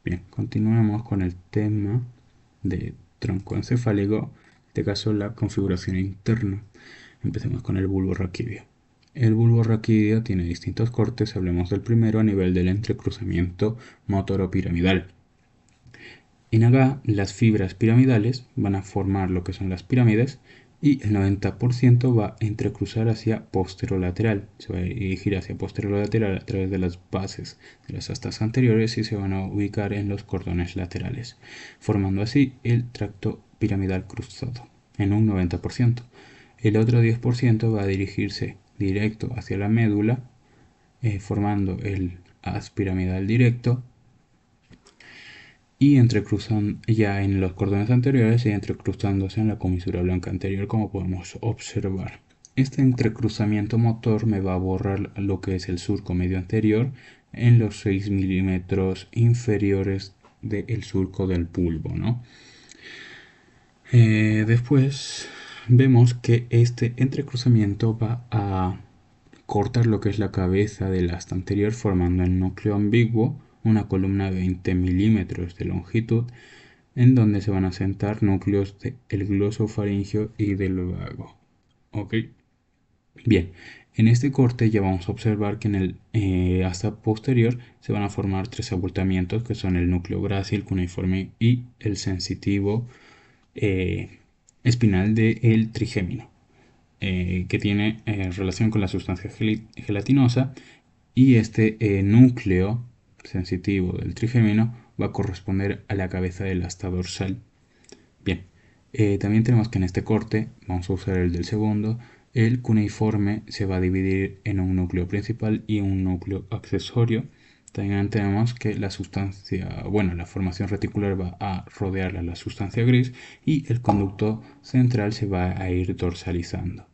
Bien, continuamos con el tema de tronco encefálico, en este caso la configuración interna. Empecemos con el bulbo raquídeo. El bulbo raquídeo tiene distintos cortes, hablemos del primero a nivel del entrecruzamiento motoropiramidal. En acá las fibras piramidales van a formar lo que son las pirámides y el 90% va a entrecruzar hacia posterolateral. Se va a dirigir hacia posterolateral a través de las bases de las astas anteriores y se van a ubicar en los cordones laterales, formando así el tracto piramidal cruzado en un 90%. El otro 10% va a dirigirse directo hacia la médula, formando el haz piramidal directo y entrecruzan ya en los cordones anteriores y entrecruzándose en la comisura blanca anterior, como podemos observar. Este entrecruzamiento motor me va a borrar lo que es el surco medio anterior en los 6 milímetros inferiores del surco del bulbo, ¿no? Después vemos que este entrecruzamiento va a cortar lo que es la cabeza del asta anterior, formando el núcleo ambiguo, una columna de 20 milímetros de longitud, en donde se van a sentar núcleos del glosofaringeo y del vago. ¿Ok? Bien, en este corte ya vamos a observar que en el asta posterior se van a formar tres abultamientos que son el núcleo grácil, cuneiforme y el sensitivo eh, espinal del trigémino, que tiene relación con la sustancia gelatinosa, y este núcleo sensitivo del trigémino va a corresponder a la cabeza del asta dorsal. Bien, también tenemos que en este corte, vamos a usar el del segundo, el cuneiforme se va a dividir en un núcleo principal y un núcleo accesorio. También tenemos que la sustancia, bueno, la formación reticular va a rodear a la sustancia gris y el conducto central se va a ir dorsalizando.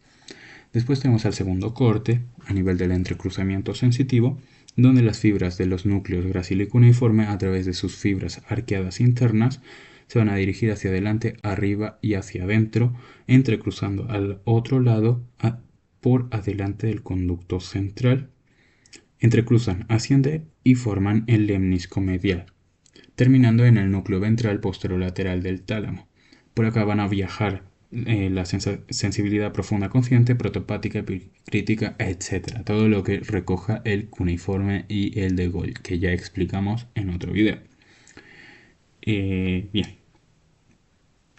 Después tenemos el segundo corte a nivel del entrecruzamiento sensitivo, donde las fibras de los núcleos grácil y cuneiforme a través de sus fibras arqueadas internas se van a dirigir hacia adelante, arriba y hacia adentro, entrecruzando al otro lado por adelante del conducto central. Entrecruzan, asciende y forman el lemnisco medial, terminando en el núcleo ventral posterolateral del tálamo. Por acá van a viajar la sensibilidad profunda consciente, protopática, epicrítica, etc. Todo lo que recoja el cuneiforme y el de Gol, que ya explicamos en otro video. Bien,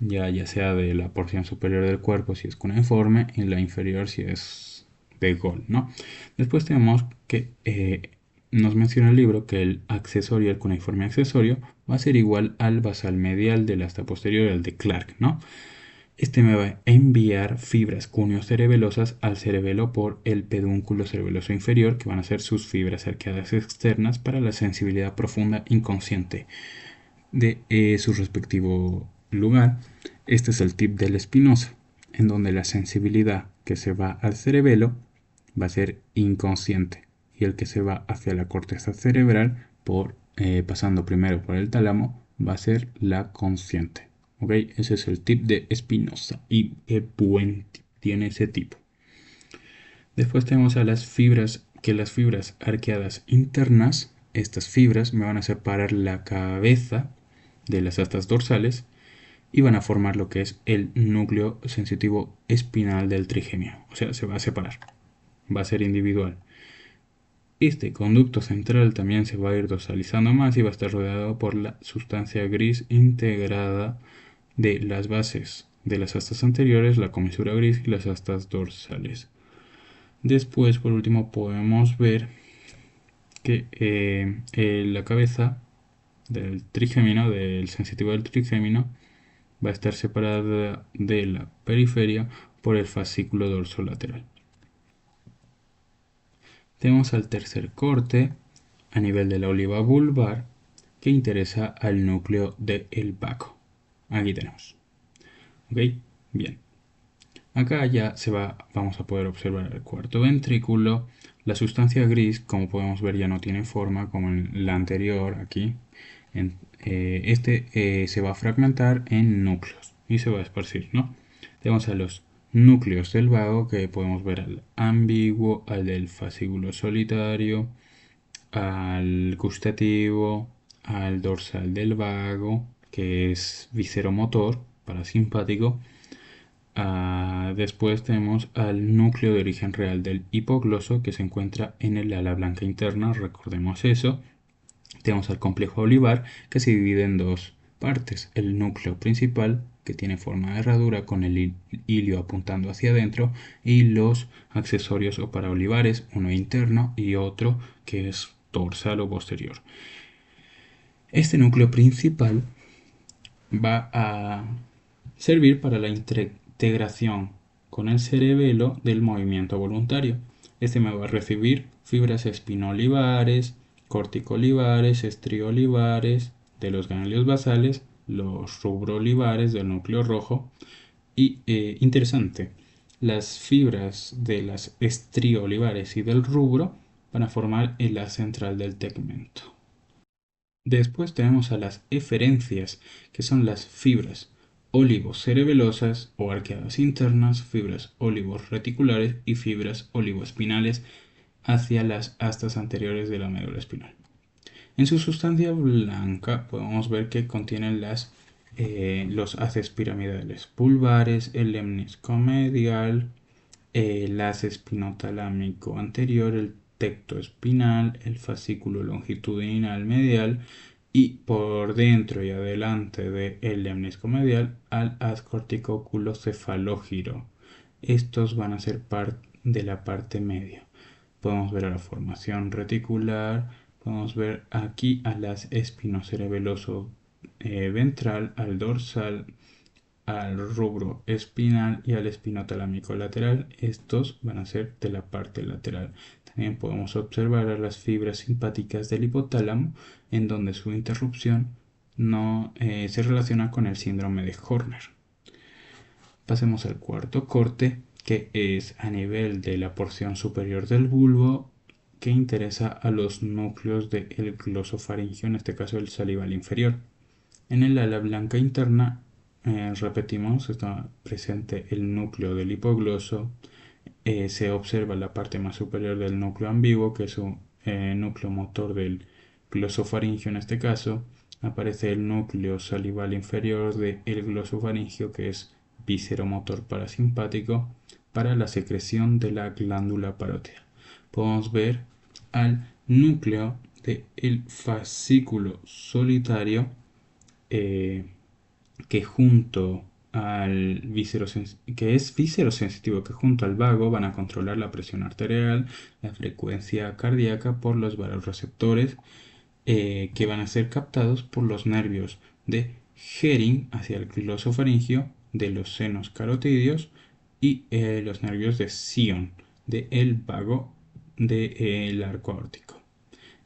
ya sea de la porción superior del cuerpo si es cuneiforme y la inferior si es de Gol, ¿no? Después tenemos que nos menciona el libro que el accesorio, el cuneiforme accesorio, va a ser igual al basal medial del asta posterior, el de Clark, ¿no? Este me va a enviar fibras cuneo-cerebelosas al cerebelo por el pedúnculo cerebeloso inferior, que van a ser sus fibras arqueadas externas para la sensibilidad profunda inconsciente de su respectivo lugar. Este es el tip del Spinoza, en donde la sensibilidad que se va al cerebelo va a ser inconsciente y el que se va hacia la corteza cerebral pasando primero por el tálamo va a ser la consciente. ¿Ok? Ese es el tip de Spinoza y qué buen tip tiene ese tipo. Después tenemos a las fibras, que las fibras arqueadas internas, estas fibras me van a separar la cabeza de las astas dorsales y van a formar lo que es el núcleo sensitivo espinal del trigémino. O sea, se va a separar, va a ser individual. Este conducto central también se va a ir dorsalizando más y va a estar rodeado por la sustancia gris integrada de las bases de las astas anteriores, la comisura gris y las astas dorsales. Después, por último, podemos ver que la cabeza del trigémino, del sensitivo del trigémino, va a estar separada de la periferia por el fascículo dorsolateral. Tenemos al tercer corte a nivel de la oliva vulvar que interesa al núcleo del vago. Aquí tenemos. ¿Ok? Bien. Acá ya vamos a poder observar el cuarto ventrículo. La sustancia gris, como podemos ver, ya no tiene forma como en la anterior aquí. Se va a fragmentar en núcleos y se va a esparcir, ¿no? Tenemos a los núcleos del vago que podemos ver al ambiguo, al del fascículo solitario, al gustativo, al dorsal del vago, que es visceromotor parasimpático. Después tenemos al núcleo de origen real del hipogloso, que se encuentra en el ala blanca interna, recordemos eso. Tenemos al complejo olivar, que se divide en dos partes: el núcleo principal, que tiene forma de herradura con el hilio apuntando hacia adentro, y los accesorios o paraolivares, uno interno y otro que es dorsal o posterior. Este núcleo principal va a servir para la integración con el cerebelo del movimiento voluntario. Este me va a recibir fibras espinolivares, corticolivares, estriolivares de los ganglios basales, los rubrolivares del núcleo rojo y, interesante, las fibras de las estriolivares y del rubro van a formar el haz central del tegmento. Después tenemos a las eferencias, que son las fibras olivocerebelosas o arqueadas internas, fibras olivorreticulares y fibras olivoespinales hacia las astas anteriores de la médula espinal. En su sustancia blanca podemos ver que contienen los haces piramidales pulvares, el lemnisco medial, el haz espinotalámico anterior, el tecto espinal, el fascículo longitudinal medial y por dentro y adelante del lemnisco medial al haz corticoculocefalógiro. Estos van a ser parte de la parte media. Podemos ver a la formación reticular, podemos ver aquí al haz espinocerebeloso ventral, al dorsal, al rubro espinal y al espinotalámico lateral. Estos van a ser de la parte lateral. También podemos observar a las fibras simpáticas del hipotálamo, en donde su interrupción no se relaciona con el síndrome de Horner. Pasemos al cuarto corte, que es a nivel de la porción superior del bulbo, que interesa a los núcleos del glosofaringio, en este caso el salival inferior. En el ala blanca interna, repetimos, está presente el núcleo del hipogloso. Se observa la parte más superior del núcleo ambiguo, que es un núcleo motor del glosofaringio en este caso. Aparece el núcleo salival inferior del glosofaringio, que es visceromotor parasimpático para la secreción de la glándula parótida. Podemos ver al núcleo del fascículo solitario, que junto al que es viscerosensitivo, que junto al vago van a controlar la presión arterial, la frecuencia cardíaca por los vasoreceptores, que van a ser captados por los nervios de Hering hacia el glosofaringio, de los senos carotídeos y los nervios de Sion del vago del arco aórtico.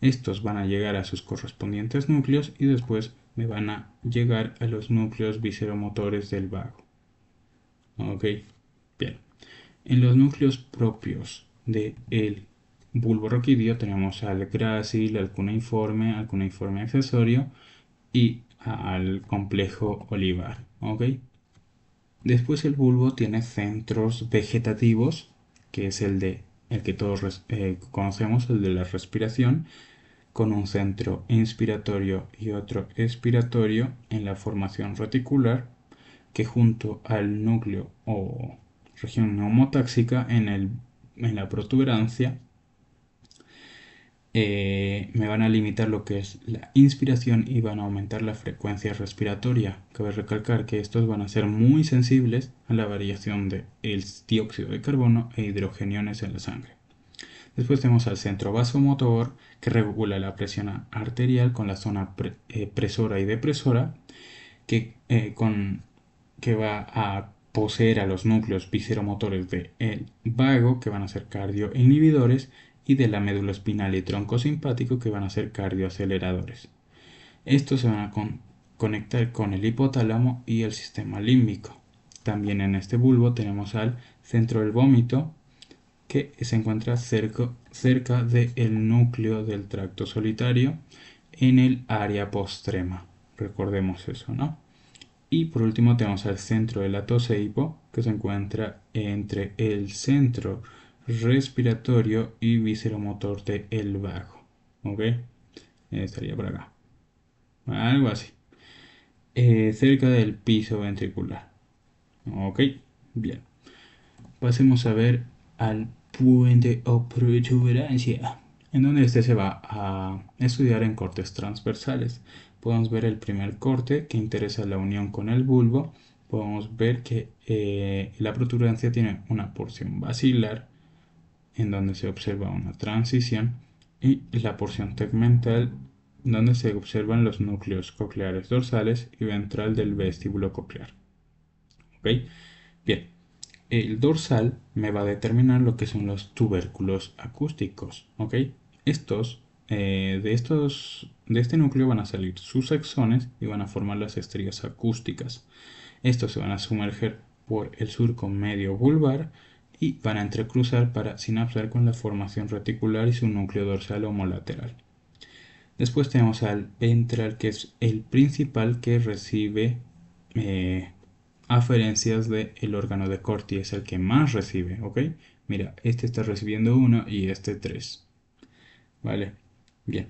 Estos van a llegar a sus correspondientes núcleos y después me van a llegar a los núcleos visceromotores del vago. Ok, bien. En los núcleos propios del bulbo raquídeo tenemos al grácil, al cuneiforme accesorio y al complejo olivar. Ok. Después el bulbo tiene centros vegetativos, que es el que todos conocemos, el de la respiración, con un centro inspiratorio y otro expiratorio en la formación reticular, que junto al núcleo o región neumotáxica en la protuberancia me van a limitar lo que es la inspiración y van a aumentar la frecuencia respiratoria. Cabe recalcar que estos van a ser muy sensibles a la variación del dióxido de carbono e hidrogeniones en la sangre. Después tenemos al centro vasomotor, que regula la presión arterial con la zona presora y depresora, que va a poseer a los núcleos visceromotores del vago, que van a ser cardioinhibidores, y de la médula espinal y tronco simpático, que van a ser cardioaceleradores. Estos se van a conectar con el hipotálamo y el sistema límbico. También en este bulbo tenemos al centro del vómito, que se encuentra cerca del núcleo del tracto solitario en el área postrema. Recordemos eso, ¿no? Y por último tenemos al centro del atoseipo, que se encuentra entre el centro respiratorio y visceromotor del vago. ¿Ok? Estaría por acá. algo así, cerca del piso ventricular. Ok, bien. Pasemos a ver al puente o protuberancia, en donde este se va a estudiar en cortes transversales. Podemos ver el primer corte que interesa la unión con el bulbo. Podemos ver que la protuberancia tiene una porción basilar en donde se observa una transición y la porción tegmental donde se observan los núcleos cocleares dorsales y ventral del vestíbulo coclear. ¿Ok? Bien, el dorsal me va a determinar lo que son los tubérculos acústicos, ¿ok? De este núcleo van a salir sus axones y van a formar las estrías acústicas. Estos se van a sumerger por el surco medio vulvar y van a entrecruzar para sinapsar con la formación reticular y su núcleo dorsal homolateral. Después tenemos al ventral, que es el principal que recibe eh, aferencias del órgano de Corti, es el que más recibe, ¿ok? Mira, este está recibiendo 1 y este 3, ¿vale? Bien,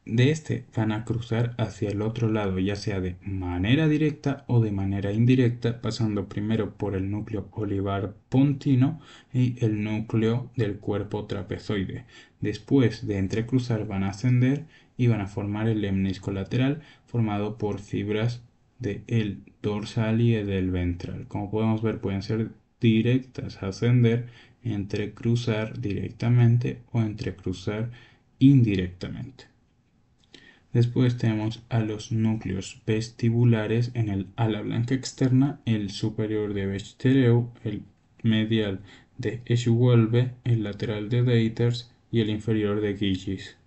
de este van a cruzar hacia el otro lado, ya sea de manera directa o de manera indirecta, pasando primero por el núcleo olivar pontino y el núcleo del cuerpo trapezoide. Después de entrecruzar van a ascender y van a formar el lemnisco lateral, formado por fibras del dorsal y del ventral. Como podemos ver, pueden ser directas, ascender, entrecruzar directamente o entrecruzar indirectamente. Después tenemos a los núcleos vestibulares en el ala blanca externa, el superior de Bechtereau, el medial de Eschwolbe, el lateral de Deiters y el inferior de Gillis.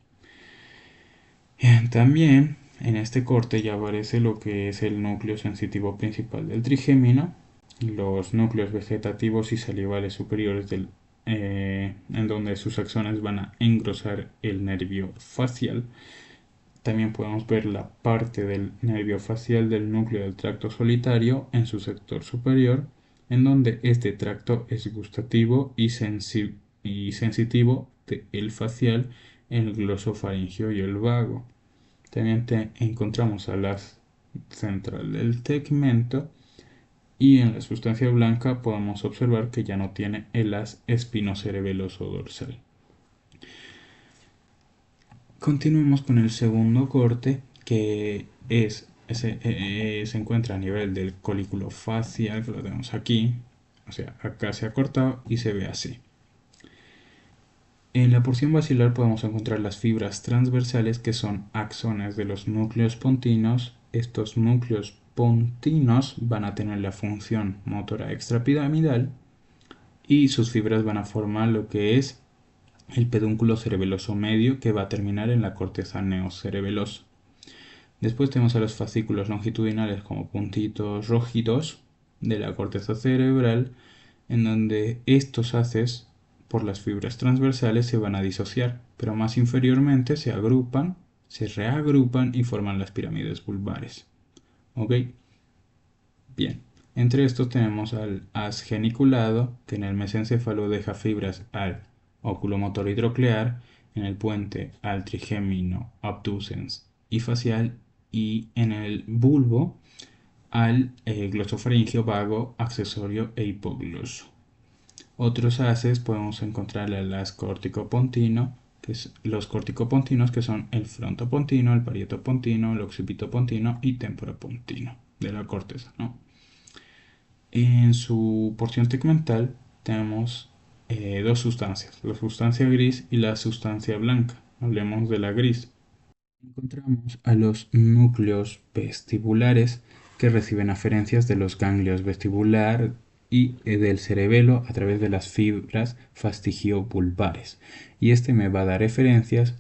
También en este corte ya aparece lo que es el núcleo sensitivo principal del trigémino, los núcleos vegetativos y salivales superiores en donde sus axones van a engrosar el nervio facial. También podemos ver la parte del nervio facial del núcleo del tracto solitario en su sector superior, en donde este tracto es gustativo y sensitivo del facial, el glosofaringio y el vago. También encontramos a la central del tegmento y en la sustancia blanca podemos observar que ya no tiene el haz espinocerebeloso dorsal. Continuamos con el segundo corte, que se encuentra a nivel del colículo facial, que lo tenemos aquí. O sea, acá se ha cortado y se ve así. En la porción basilar podemos encontrar las fibras transversales, que son axones de los núcleos pontinos. Estos núcleos pontinos van a tener la función motora extrapiramidal y sus fibras van a formar lo que es el pedúnculo cerebeloso medio, que va a terminar en la corteza neocerebelosa. Después tenemos a los fascículos longitudinales como puntitos rojitos de la corteza cerebral, en donde estos haces por las fibras transversales se van a disociar, pero más inferiormente se agrupan, se reagrupan y forman las pirámides vulvares. ¿Ok? Bien. Entre estos tenemos al haz geniculado, que en el mesencéfalo deja fibras al oculomotor hidroclear, en el puente al trigémino abducens y facial, y en el bulbo al glosofaringio vago, accesorio e hipogloso. Otros haces podemos encontrar el haz corticopontino, los corticopontinos, que son el frontopontino, el parietopontino, el occipitopontino y temporopontino de la corteza, ¿no? En su porción tegmental tenemos dos sustancias, la sustancia gris y la sustancia blanca. Hablemos de la gris. Encontramos a los núcleos vestibulares, que reciben aferencias de los ganglios vestibular y del cerebelo a través de las fibras fastigiobulbares. Y este me va a dar referencias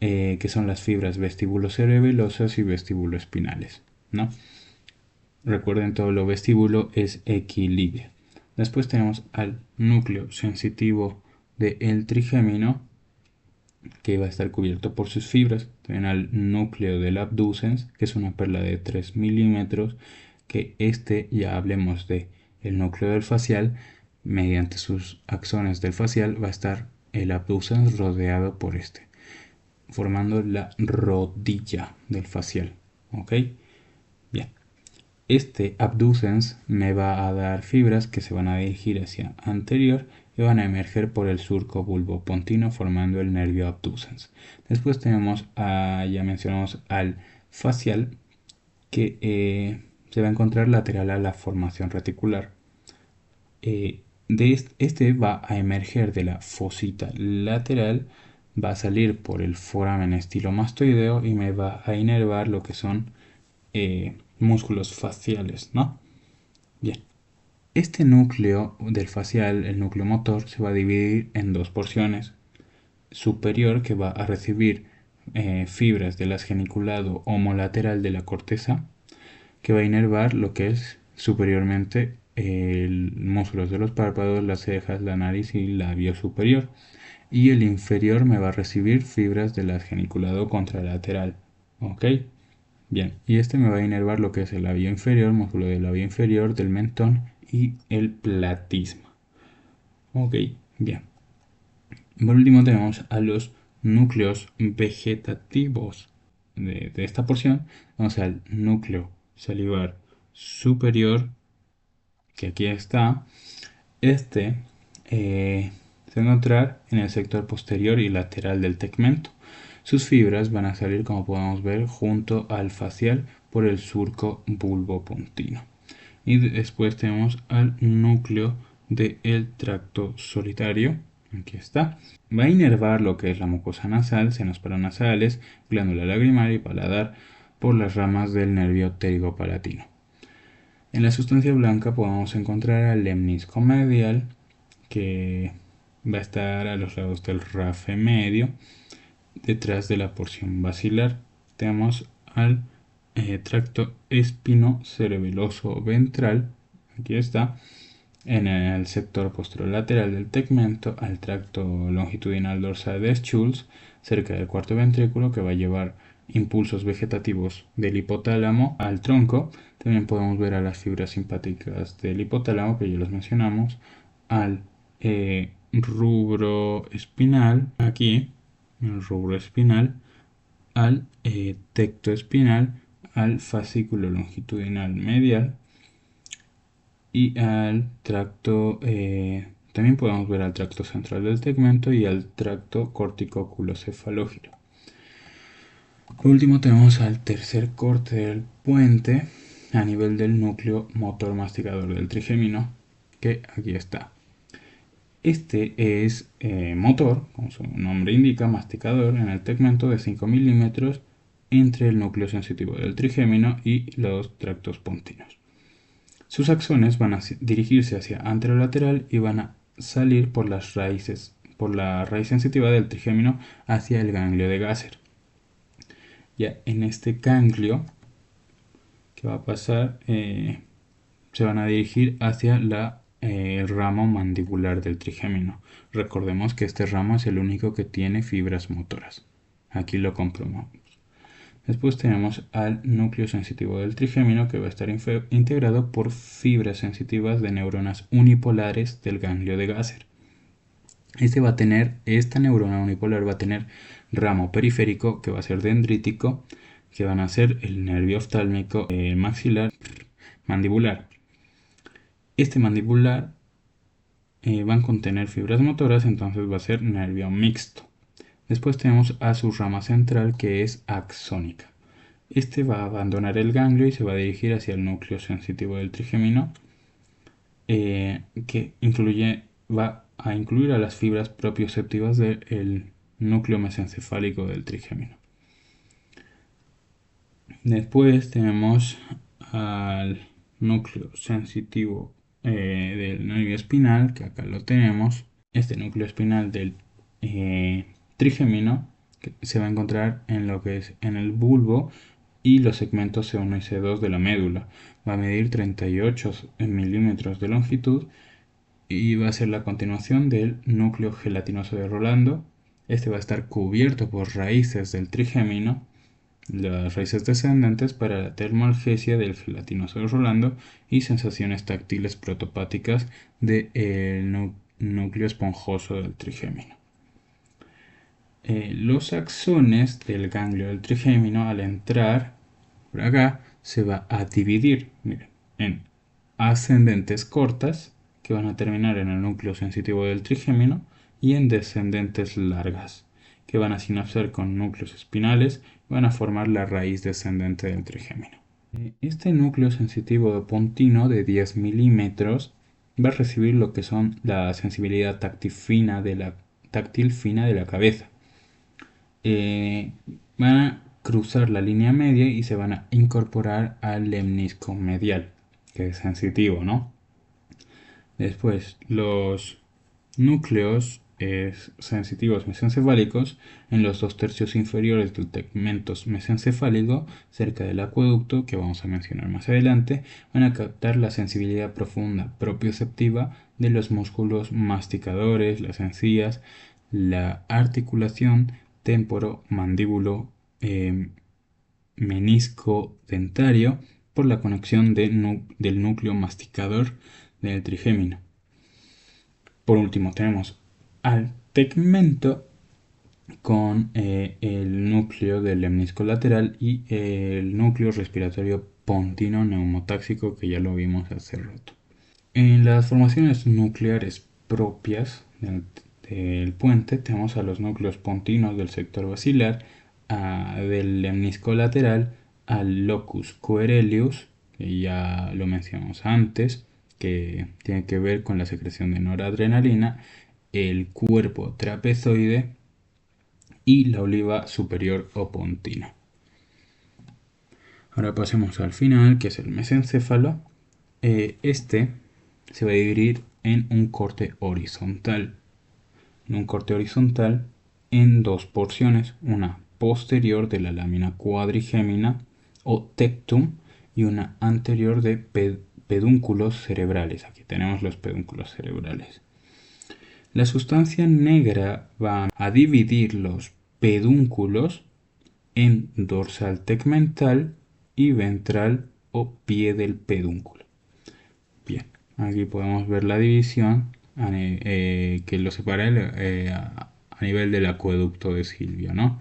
que son las fibras vestibulocerebelosas y vestibuloespinales, ¿no? Recuerden, todo lo vestíbulo es equilibrio. Después tenemos al núcleo sensitivo del trigémino, que va a estar cubierto por sus fibras. También al núcleo del abducens, que es una perla de 3 milímetros, que ya hablemos de el núcleo del facial. Mediante sus axones del facial va a estar el abducens rodeado por formando la rodilla del facial. ¿ok? Bien. Este abducens me va a dar fibras que se van a dirigir hacia anterior y van a emerger por el surco bulbopontino formando el nervio abducens. Después tenemos, ya mencionamos al facial, que se va a encontrar lateral a la formación reticular. Este va a emerger de la fosita lateral, va a salir por el foramen estilomastoideo y me va a inervar lo que son músculos faciales, ¿no? Bien. Este núcleo del facial, el núcleo motor, se va a dividir en dos porciones. Superior, que va a recibir fibras del geniculado homolateral de la corteza, que va a inervar lo que es superiormente el músculos de los párpados, las cejas, la nariz y labio superior. Y el inferior me va a recibir fibras del geniculado contralateral. ¿Ok? Bien, y este me va a inervar lo que es el labio inferior, músculo del labio inferior, del mentón y el platisma. Ok, bien. Por último tenemos a los núcleos vegetativos de esta porción. Vamos al núcleo salivar superior, que aquí está. Este se va a encontrar en el sector posterior y lateral del tegmento. Sus fibras van a salir, como podemos ver, junto al facial por el surco bulbopontino. Y después tenemos al núcleo del tracto solitario. Aquí está. Va a inervar lo que es la mucosa nasal, senos paranasales, glándula lagrimal y paladar por las ramas del nervio pterigopalatino. En la sustancia blanca podemos encontrar al lemnisco medial, que va a estar a los lados del rafe medio, detrás de la porción basilar. Tenemos al tracto espinocerebeloso ventral, aquí está, en el sector posterolateral del tegmento, al tracto longitudinal dorsal de Schultz, cerca del cuarto ventrículo, que va a llevar impulsos vegetativos del hipotálamo al tronco. También podemos ver a las fibras simpáticas del hipotálamo, que ya los mencionamos, al rubro espinal, aquí, el rubro espinal, al tecto espinal, al fascículo longitudinal medial y al tracto, también podemos ver al tracto central del tegmento y al tracto corticoculocefalógiro. Por último tenemos al tercer corte del puente a nivel del núcleo motor masticador del trigémino, que aquí está. Este es motor, como su nombre indica, masticador en el tegmento de 5 milímetros entre el núcleo sensitivo del trigémino y los tractos pontinos. Sus axones van a dirigirse hacia anterolateral y van a salir por las raíces, por la raíz sensitiva del trigémino hacia el ganglio de Gasser. Ya en este ganglio, que va a pasar, se van a dirigir hacia el ramo mandibular del trigémino. Recordemos que este ramo es el único que tiene fibras motoras. Aquí lo comprobamos. Después tenemos al núcleo sensitivo del trigémino, que va a estar integrado por fibras sensitivas de neuronas unipolares del ganglio de Gasser. Esta neurona unipolar va a tener ramo periférico, que va a ser dendrítico, que van a ser el nervio oftálmico maxilar mandibular. Este mandibular van a contener fibras motoras, entonces va a ser nervio mixto. Después tenemos a su rama central, que es axónica. Este va a abandonar el ganglio y se va a dirigir hacia el núcleo sensitivo del trigémino, que va a incluir a las fibras propioceptivas del núcleo mesencefálico del trigémino. Después tenemos al núcleo sensitivo del nervio espinal, que acá lo tenemos. Este núcleo espinal del trigémino, que se va a encontrar en lo que es en el bulbo y los segmentos C1 y C2 de la médula. Va a medir 38 milímetros de longitud y va a ser la continuación del núcleo gelatinoso de Rolando. Este va a estar cubierto por raíces del trigémino, las raíces descendentes, para la termalgesia del gelatinoso de Rolando y sensaciones táctiles protopáticas del núcleo esponjoso del trigémino. Los axones del ganglio del trigémino, al entrar por acá se va a dividir, miren, en ascendentes cortas, que van a terminar en el núcleo sensitivo del trigémino, y en descendentes largas, que van a sinapsar con núcleos espinales y van a formar la raíz descendente del trigémino. Este núcleo sensitivo pontino de 10 milímetros va a recibir lo que son la sensibilidad táctil fina de la cabeza. Van a cruzar la línea media y se van a incorporar al lemnisco medial, que es sensitivo, ¿no? Después, los núcleos sensitivos mesencefálicos en los 2/3 inferiores del tegmento mesencefálico, cerca del acueducto, que vamos a mencionar más adelante, van a captar la sensibilidad profunda propioceptiva de los músculos masticadores, las encías, la articulación temporo-mandíbulo menisco dentario por la conexión del núcleo masticador del trigémino. Por último tenemos al tegmento con el núcleo del lemnisco lateral y el núcleo respiratorio pontino neumotáxico, que ya lo vimos hace rato. En las formaciones nucleares propias del puente tenemos a los núcleos pontinos del sector basilar, del lemnisco lateral, al locus coeruleus, que ya lo mencionamos antes, que tiene que ver con la secreción de noradrenalina, el cuerpo trapezoide y la oliva superior o pontina. Ahora pasemos al final, que es el mesencéfalo. Este se va a dividir en un corte horizontal. En dos porciones, una posterior de la lámina cuadrigémina o tectum y una anterior de pedúnculos cerebrales. Aquí tenemos los pedúnculos cerebrales. La sustancia negra va a dividir los pedúnculos en dorsal tegmental y ventral o pie del pedúnculo. Bien, aquí podemos ver la división que lo separa a nivel del acueducto de Silvio, ¿no?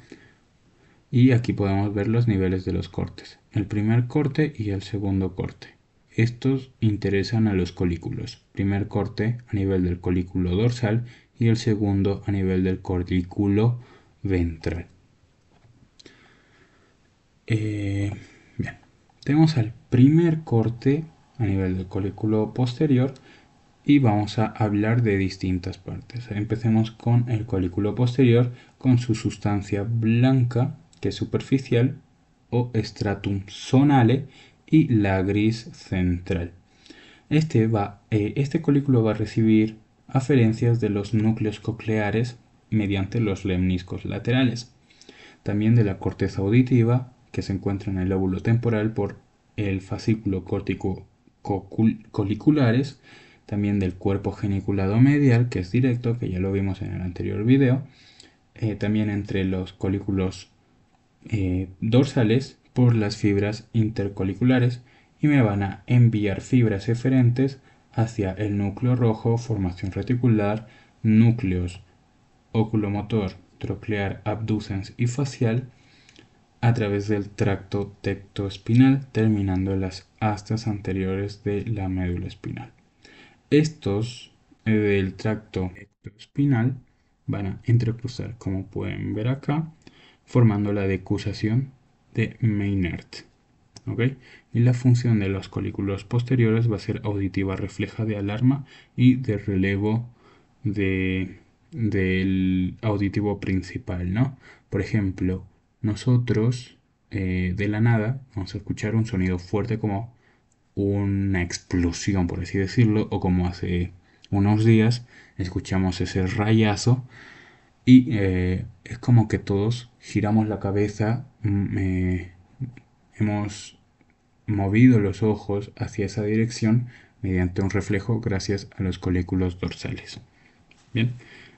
Y aquí podemos ver los niveles de los cortes, el primer corte y el segundo corte. Estos interesan a los colículos. Primer corte a nivel del colículo dorsal y el segundo a nivel del colículo ventral. Bien, tenemos al primer corte a nivel del colículo posterior y vamos a hablar de distintas partes. Empecemos con el colículo posterior, con su sustancia blanca, que es superficial, o stratum zonale, y la gris central. Este colículo va a recibir aferencias de los núcleos cocleares mediante los lemniscos laterales, también de la corteza auditiva, que se encuentra en el lóbulo temporal por el fascículo córtico coliculares, también del cuerpo geniculado medial, que es directo, que ya lo vimos en el anterior video, también entre los colículos dorsales por las fibras intercoliculares, y me van a enviar fibras eferentes hacia el núcleo rojo, formación reticular, núcleos oculomotor, troclear, abducens y facial, a través del tracto tectoespinal, terminando en las astas anteriores de la médula espinal. Estos del tracto tectoespinal van a entrecruzar, como pueden ver acá, formando la decusación de Meynert. ¿Okay? Y la función de los colículos posteriores va a ser auditiva refleja de alarma y de relevo del auditivo principal, ¿no? Por ejemplo, nosotros de la nada vamos a escuchar un sonido fuerte como una explosión, por así decirlo, o como hace unos días escuchamos ese rayazo y es como que todos giramos la cabeza, hemos movido los ojos hacia esa dirección mediante un reflejo gracias a los colículos dorsales. Bien,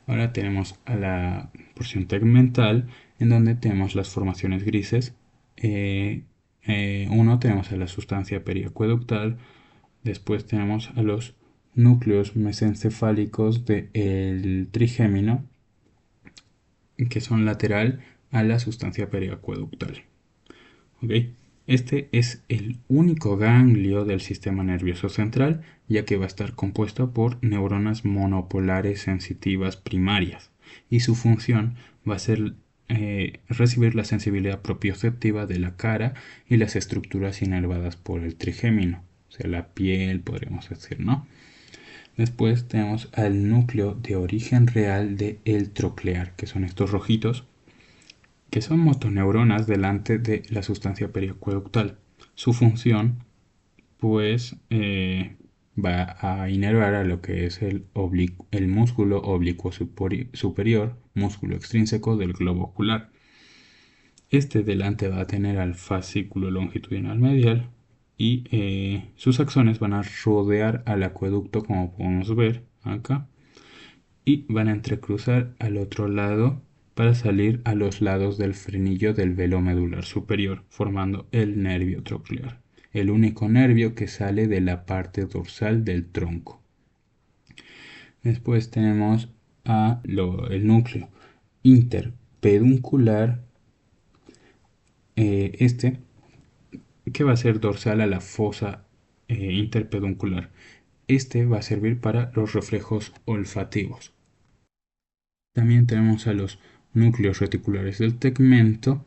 ahora tenemos a la porción tegmental, en donde tenemos las formaciones grises. Tenemos a la sustancia periacueductal, después tenemos a los núcleos mesencefálicos del trigémino, que son lateral a la sustancia periacueductal. ¿Okay? Este es el único ganglio del sistema nervioso central, ya que va a estar compuesto por neuronas monopolares sensitivas primarias, y su función va a ser recibir la sensibilidad propioceptiva de la cara y las estructuras inervadas por el trigémino, o sea, la piel, podríamos decir, ¿no? Después tenemos al núcleo de origen real de el troclear, que son estos rojitos, que son motoneuronas delante de la sustancia periacueductal. Su función, pues, va a inervar a lo que es el músculo oblicuo superior, músculo extrínseco del globo ocular. Este delante va a tener al fascículo longitudinal medial y sus axones van a rodear al acueducto, como podemos ver acá, y van a entrecruzar al otro lado para salir a los lados del frenillo del velo medular superior, formando el nervio troclear, el único nervio que sale de la parte dorsal del tronco. Después tenemos el núcleo interpeduncular, este que va a ser dorsal a la fosa interpeduncular. Este va a servir para los reflejos olfativos. También tenemos a los núcleos reticulares del tegmento,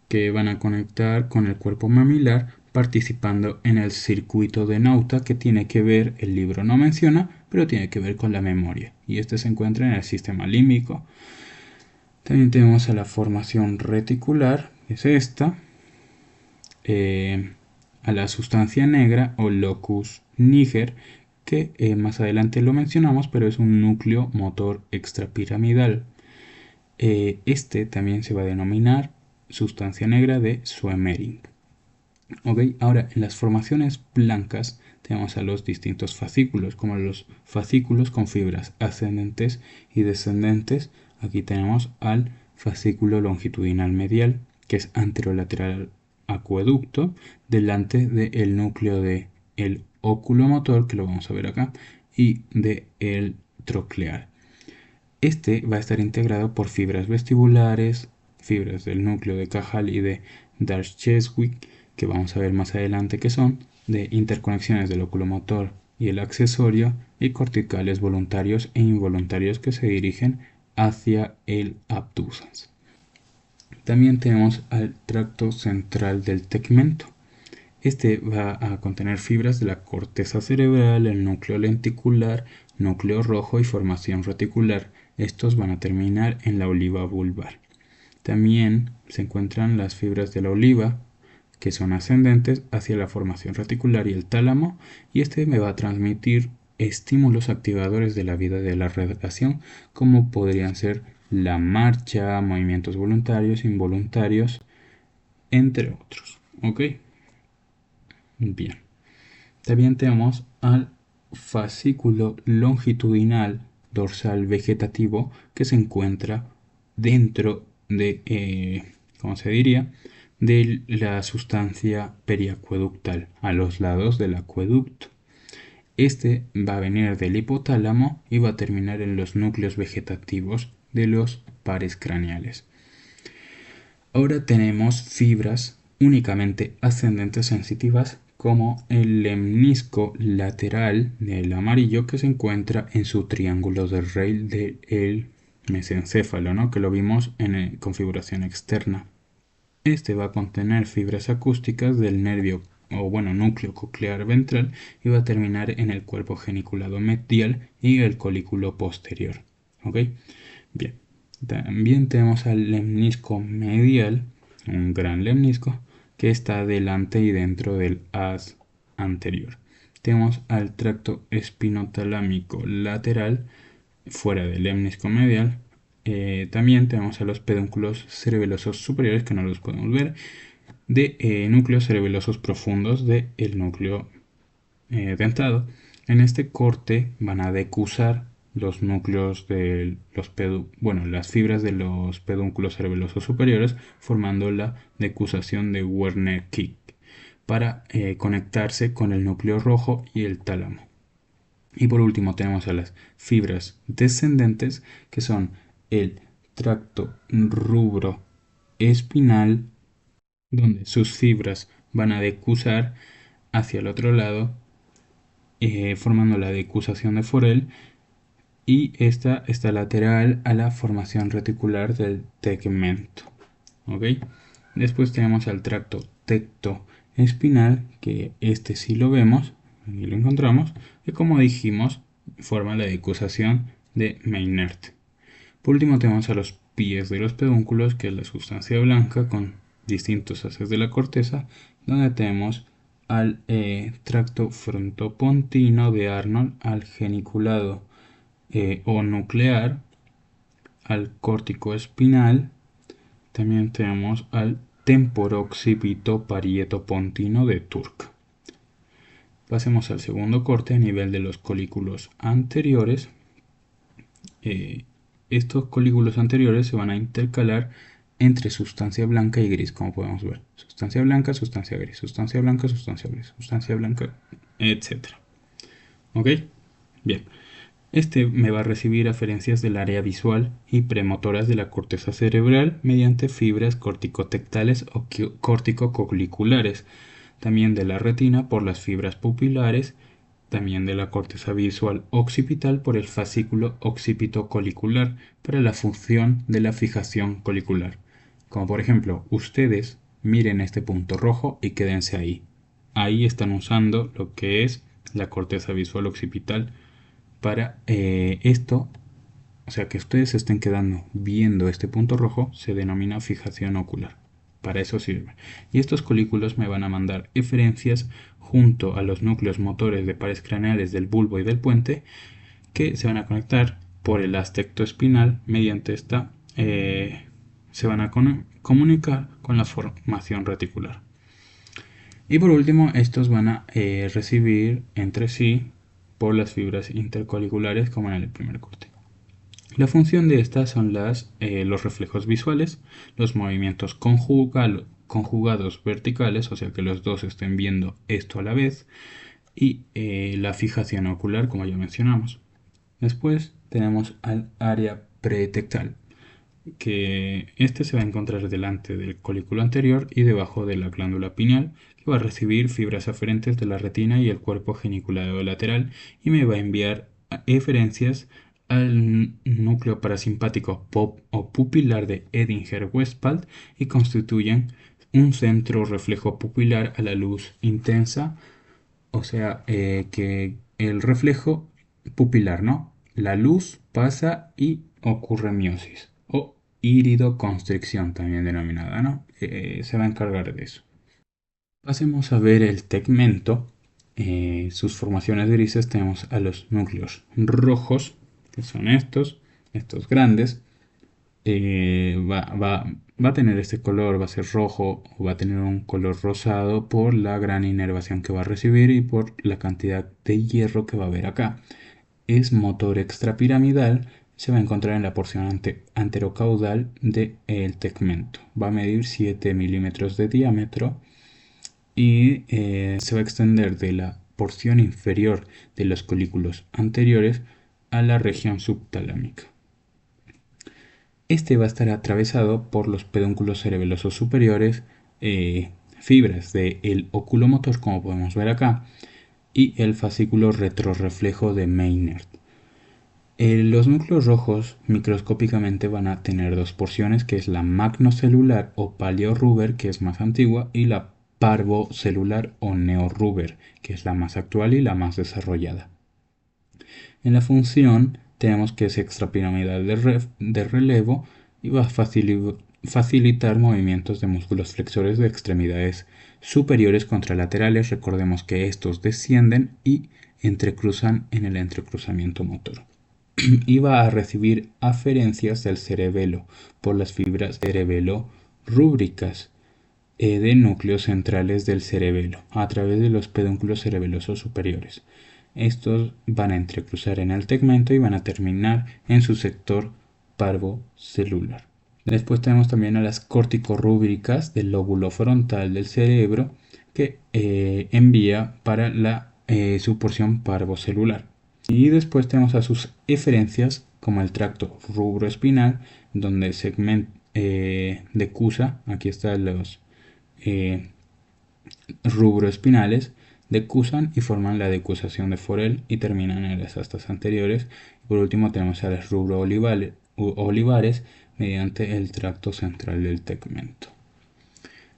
que van a conectar con el cuerpo mamilar participando en el circuito de Nauta, que tiene que ver, el libro no menciona, pero tiene que ver con la memoria, y este se encuentra en el sistema límbico. También tenemos a la formación reticular, que es esta, a la sustancia negra o locus niger, que más adelante lo mencionamos, pero es un núcleo motor extrapiramidal. Este también se va a denominar sustancia negra de Sjömering. Okay, ahora en las formaciones blancas tenemos a los distintos fascículos, como los fascículos con fibras ascendentes y descendentes. Aquí tenemos al fascículo longitudinal medial, que es anterolateral acueducto, delante del núcleo del oculomotor, que lo vamos a ver acá, y del troclear. Este va a estar integrado por fibras vestibulares, fibras del núcleo de Cajal y de Darch-Cheswick, que vamos a ver más adelante que son, de interconexiones del oculomotor y el accesorio, y corticales voluntarios e involuntarios que se dirigen hacia el abducens. También tenemos al tracto central del tegmento. Este va a contener fibras de la corteza cerebral, el núcleo lenticular, núcleo rojo y formación reticular. Estos van a terminar en la oliva vulvar. También se encuentran las fibras de la oliva, que son ascendentes hacia la formación reticular y el tálamo, y este me va a transmitir estímulos activadores de la vida de la relación, como podrían ser la marcha, movimientos voluntarios, involuntarios, entre otros. ¿Ok? Bien. También tenemos al fascículo longitudinal dorsal vegetativo, que se encuentra dentro de, ¿cómo se diría?, de la sustancia periacueductal, a los lados del acueducto. Este va a venir del hipotálamo y va a terminar en los núcleos vegetativos de los pares craneales. Ahora tenemos fibras únicamente ascendentes sensitivas, como el lemnisco lateral del amarillo, que se encuentra en su triángulo de Rayleigh del mesencéfalo, ¿no?, que lo vimos en configuración externa. Este va a contener fibras acústicas del nervio núcleo coclear ventral, y va a terminar en el cuerpo geniculado medial y el colículo posterior. ¿Ok? Bien. También tenemos al lemnisco medial, un gran lemnisco, que está delante y dentro del haz anterior. Tenemos al tracto espinotalámico lateral, fuera del lemnisco medial. También tenemos a los pedúnculos cerebelosos superiores, que no los podemos ver, de núcleos cerebelosos profundos del núcleo dentado. En este corte van a decusar los núcleos de las fibras de los pedúnculos cerebelosos superiores, formando la decusación de Wernicke para conectarse con el núcleo rojo y el tálamo. Y por último tenemos a las fibras descendentes, que son el tracto rubro espinal, donde sus fibras van a decusar hacia el otro lado, formando la decusación de Forel, y esta está lateral a la formación reticular del tegmento. ¿Ok? Después tenemos al tracto tectoespinal, que este sí lo vemos, aquí lo encontramos, y como dijimos, forma la decusación de Meynert. Por último tenemos a los pies de los pedúnculos, que es la sustancia blanca con distintos haces de la corteza, donde tenemos al tracto frontopontino de Arnold, al geniculado o nuclear, al córtico espinal. También tenemos al temporoccipito parietopontino de Turk. Pasemos al segundo corte a nivel de los colículos anteriores. Estos colículos anteriores se van a intercalar entre sustancia blanca y gris, como podemos ver. Sustancia blanca, sustancia gris, sustancia blanca, sustancia gris, sustancia blanca, etc. ¿Ok? Bien. Este me va a recibir aferencias del área visual y premotoras de la corteza cerebral mediante fibras corticotectales o corticocoliculares, también de la retina por las fibras pupilares, también de la corteza visual occipital por el fascículo occipitocolicular para la función de la fijación colicular. Como por ejemplo, ustedes miren este punto rojo y quédense ahí. Ahí están usando lo que es la corteza visual occipital para esto, o sea que ustedes se estén quedando viendo este punto rojo, se denomina fijación ocular. Para eso sirve. Y estos colículos me van a mandar eferencias junto a los núcleos motores de pares craneales del bulbo y del puente, que se van a conectar por el astecto espinal. Mediante esta se van a comunicar con la formación reticular. Y por último, estos van a recibir entre sí por las fibras intercoliculares, como en el primer corte. La función de estas son los reflejos visuales, los movimientos conjugados verticales, o sea que los dos estén viendo esto a la vez, y la fijación ocular, como ya mencionamos. Después tenemos al área pretectal, que este se va a encontrar delante del colículo anterior y debajo de la glándula pineal, que va a recibir fibras aferentes de la retina y el cuerpo geniculado lateral, y me va a enviar eferencias al núcleo parasimpático o pupilar de Edinger-Westphal y constituyen un centro reflejo pupilar a la luz intensa, o sea que el reflejo pupilar, ¿no? La luz pasa y ocurre miosis o iridoconstricción también denominada, ¿no? Se va a encargar de eso. Pasemos a ver el tegmento. Sus formaciones grises tenemos a los núcleos rojos, que son estos grandes. Va a tener este color, va a ser rojo o va a tener un color rosado por la gran inervación que va a recibir y por la cantidad de hierro que va a haber acá. Es motor extrapiramidal, se va a encontrar en la porción anterocaudal del tegmento. Va a medir 7 milímetros de diámetro y se va a extender de la porción inferior de los colículos anteriores a la región subtalámica. Este va a estar atravesado por los pedúnculos cerebelosos superiores, fibras del oculomotor, como podemos ver acá, y el fascículo retrorreflejo de Meynert. Los núcleos rojos microscópicamente van a tener dos porciones, que es la magnocelular o paleoruber, que es más antigua, y la parvocelular o neoruber, que es la más actual y la más desarrollada. En la función tenemos que es extrapiramidal de relevo y va a facilitar movimientos de músculos flexores de extremidades superiores contralaterales. Recordemos que estos descienden y entrecruzan en el entrecruzamiento motor. Y va a recibir aferencias del cerebelo por las fibras cerebelo-rúbricas de núcleos centrales del cerebelo a través de los pedúnculos cerebelosos superiores. Estos van a entrecruzar en el tegmento y van a terminar en su sector parvocelular. Después tenemos también a las corticorrúbricas del lóbulo frontal del cerebro, que envía para su porción parvocelular. Y después tenemos a sus eferencias como el tracto rubroespinal, donde decusa, aquí están rubroespinales decusan y forman la decusación de Forel y terminan en las astas anteriores. Por último tenemos a las rubro-olivares mediante el tracto central del tegmento.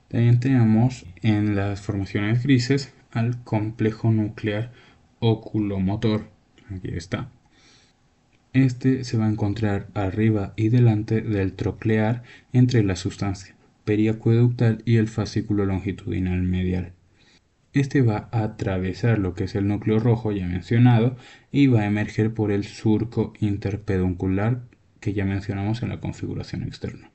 También tenemos en las formaciones grises al complejo nuclear oculomotor. Aquí está. Este se va a encontrar arriba y delante del troclear entre la sustancia periacueductal y el fascículo longitudinal medial. Este va a atravesar lo que es el núcleo rojo ya mencionado y va a emerger por el surco interpeduncular que ya mencionamos en la configuración externa.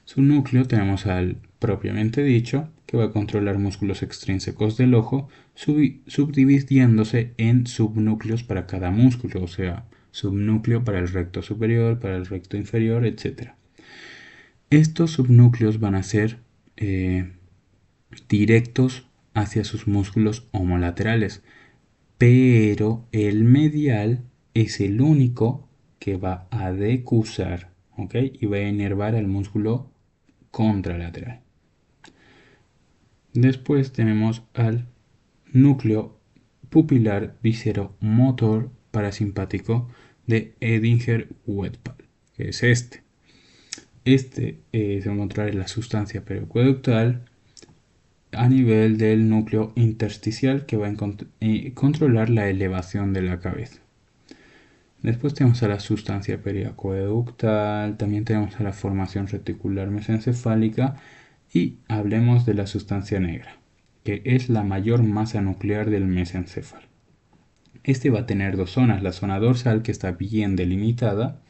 Su núcleo tenemos al propiamente dicho, que va a controlar músculos extrínsecos del ojo, subdividiéndose en subnúcleos para cada músculo, o sea, subnúcleo para el recto superior, para el recto inferior, etc. Estos subnúcleos van a ser directos hacia sus músculos homolaterales, pero el medial es el único que va a decusar, ¿ok? Y va a inervar al músculo contralateral. Después tenemos al núcleo pupilar visceromotor parasimpático de Edinger-Westphal, que es este. Este se va a encontrar en la sustancia periacueductal a nivel del núcleo intersticial que va a controlar la elevación de la cabeza. Después tenemos a la sustancia periacueductal, también tenemos a la formación reticular mesencefálica y hablemos de la sustancia negra, que es la mayor masa nuclear del mesencéfalo. Este va a tener dos zonas, la zona dorsal que está bien delimitada,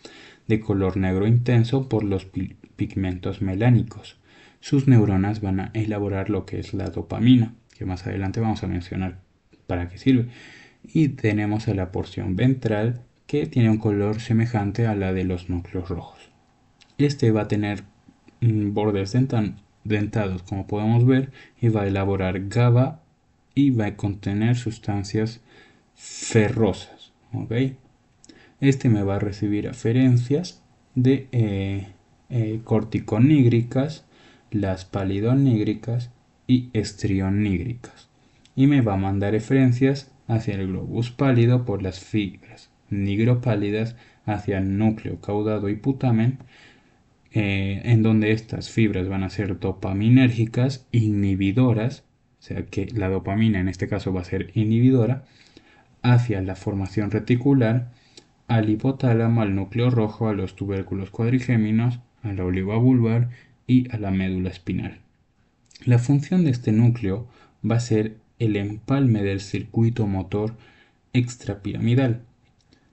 de color negro intenso por los pigmentos melánicos. Sus neuronas van a elaborar lo que es la dopamina, que más adelante vamos a mencionar para qué sirve. Y tenemos a la porción ventral que tiene un color semejante a la de los núcleos rojos. Este va a tener bordes dentados, como podemos ver, y va a elaborar GABA y va a contener sustancias ferrosas. ¿Okay? Este me va a recibir aferencias de corticonígricas, las palidonígricas y estrionígricas. Y me va a mandar eferencias hacia el globus pálido por las fibras nigropálidas hacia el núcleo caudado y putamen, en donde estas fibras van a ser dopaminérgicas inhibidoras, o sea que la dopamina en este caso va a ser inhibidora, hacia la formación reticular, al hipotálamo, al núcleo rojo, a los tubérculos cuadrigéminos, a la oliva vulvar y a la médula espinal. La función de este núcleo va a ser el empalme del circuito motor extrapiramidal.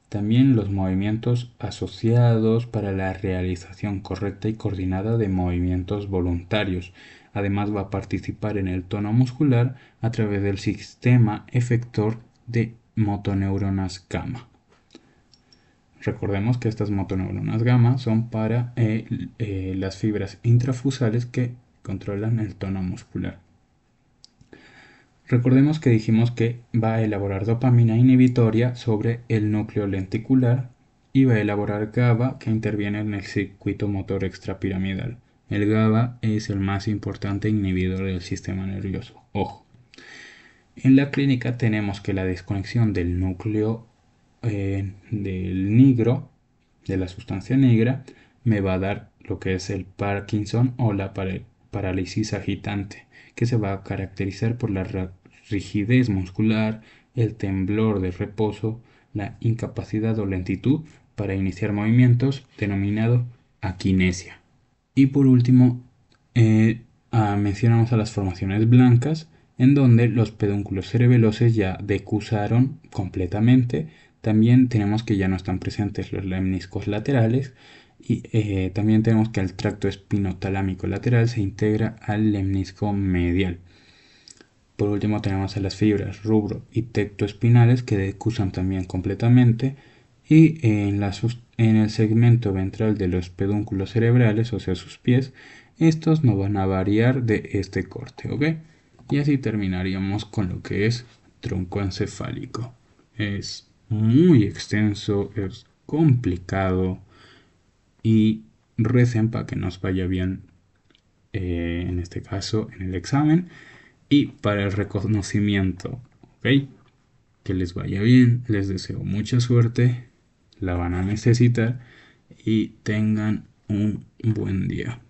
También los movimientos asociados para la realización correcta y coordinada de movimientos voluntarios. Además va a participar en el tono muscular a través del sistema efector de motoneuronas gamma. Recordemos que estas motoneuronas gamma son para las fibras intrafusales que controlan el tono muscular. Recordemos que dijimos que va a elaborar dopamina inhibitoria sobre el núcleo lenticular y va a elaborar GABA que interviene en el circuito motor extrapiramidal. El GABA es el más importante inhibidor del sistema nervioso. Ojo. En la clínica tenemos que la desconexión del núcleo del negro, de la sustancia negra, me va a dar lo que es el Parkinson o la parálisis agitante, que se va a caracterizar por la rigidez muscular, el temblor de reposo, la incapacidad o lentitud para iniciar movimientos, denominado akinesia. Y por último, mencionamos a las formaciones blancas, en donde los pedúnculos cerebelosos ya decusaron completamente. También tenemos que ya no están presentes los lemniscos laterales y también tenemos que el tracto espinotalámico lateral se integra al lemnisco medial. Por último tenemos a las fibras rubro y tectoespinales que decusan también completamente y en el segmento ventral de los pedúnculos cerebrales, o sea sus pies, estos no van a variar de este corte, ¿ok? Y así terminaríamos con lo que es tronco encefálico. Es muy extenso, es complicado y recen para que nos vaya bien en este caso en el examen. y para el reconocimiento. ¿Ok? Que les vaya bien, les deseo mucha suerte, la van a necesitar y tengan un buen día.